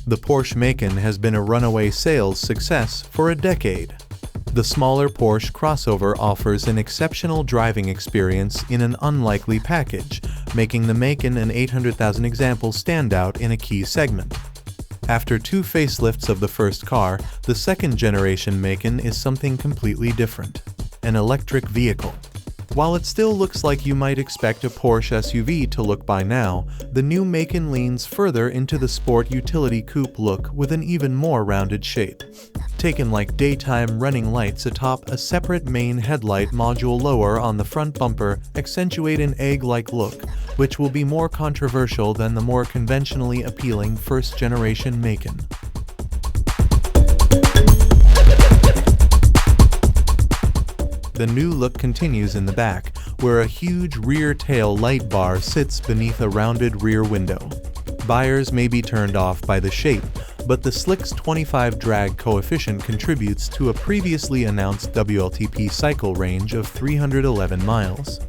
The Porsche Macan has been a runaway sales success for a decade. The smaller Porsche crossover offers an exceptional driving experience in an unlikely package, making the Macan an 800,000 example standout in a key segment. After two facelifts of the first car, the second-generation Macan is something completely different: an electric vehicle. While it still looks like you might expect a Porsche SUV to look by now, the new Macan leans further into the sport utility coupe look with an even more rounded shape. Taken like daytime running lights atop a separate main headlight module lower on the front bumper accentuate an egg-like look, which will be more controversial than the more conventionally appealing first-generation Macan. The new look continues in the back, where a huge rear tail light bar sits beneath a rounded rear window. Buyers may be turned off by the shape, but the slick's 25 drag coefficient contributes to a previously announced WLTP cycle range of 311 miles.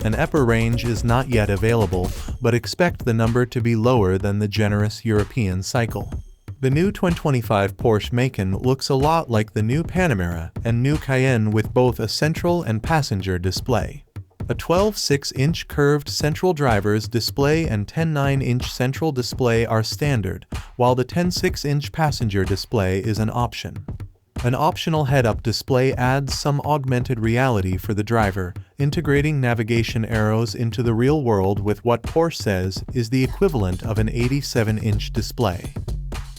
An EPA range is not yet available, but expect the number to be lower than the generous European cycle. The new 2025 Porsche Macan looks a lot like the new Panamera and new Cayenne with both a central and passenger display. A 12.6-inch curved central driver's display and 10.9-inch central display are standard, while the 10.6-inch passenger display is an option. An optional head-up display adds some augmented reality for the driver, integrating navigation arrows into the real world with what Porsche says is the equivalent of an 87-inch display.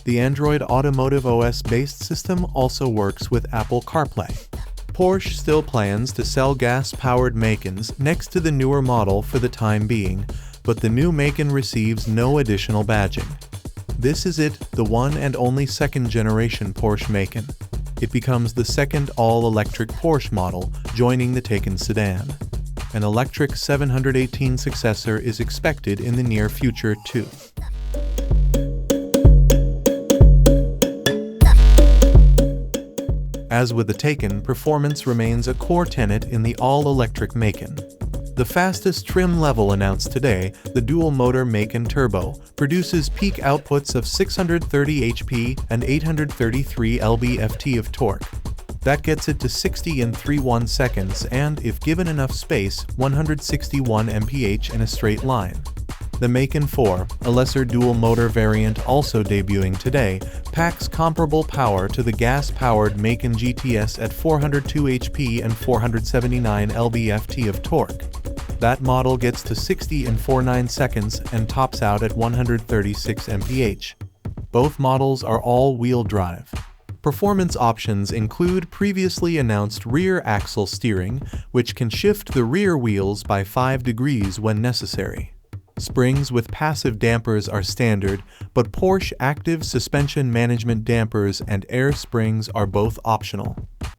The Android Automotive OS-based system also works with Apple CarPlay. Porsche still plans to sell gas-powered Macans next to the newer model for the time being, but the new Macan receives no additional badging. This is it, the one and only second-generation Porsche Macan. It becomes the second all-electric Porsche model, joining the Taycan sedan. An electric 718 successor is expected in the near future too. As with the Taycan, performance remains a core tenet in the all-electric Macan. The fastest trim level announced today, the dual-motor Macan Turbo, produces peak outputs of 630 HP and 833 lb-ft of torque. That gets it to 60 in 3.1 seconds and, if given enough space, 161 mph in a straight line. The Macan 4, a lesser dual-motor variant also debuting today, packs comparable power to the gas-powered Macan GTS at 402 HP and 479 lb-ft of torque. That model gets to 60 in 4.9 seconds and tops out at 136 mph. Both models are all-wheel drive. Performance options include previously announced rear axle steering, which can shift the rear wheels by 5 degrees when necessary. Springs with passive dampers are standard, but Porsche active suspension management dampers and air springs are both optional.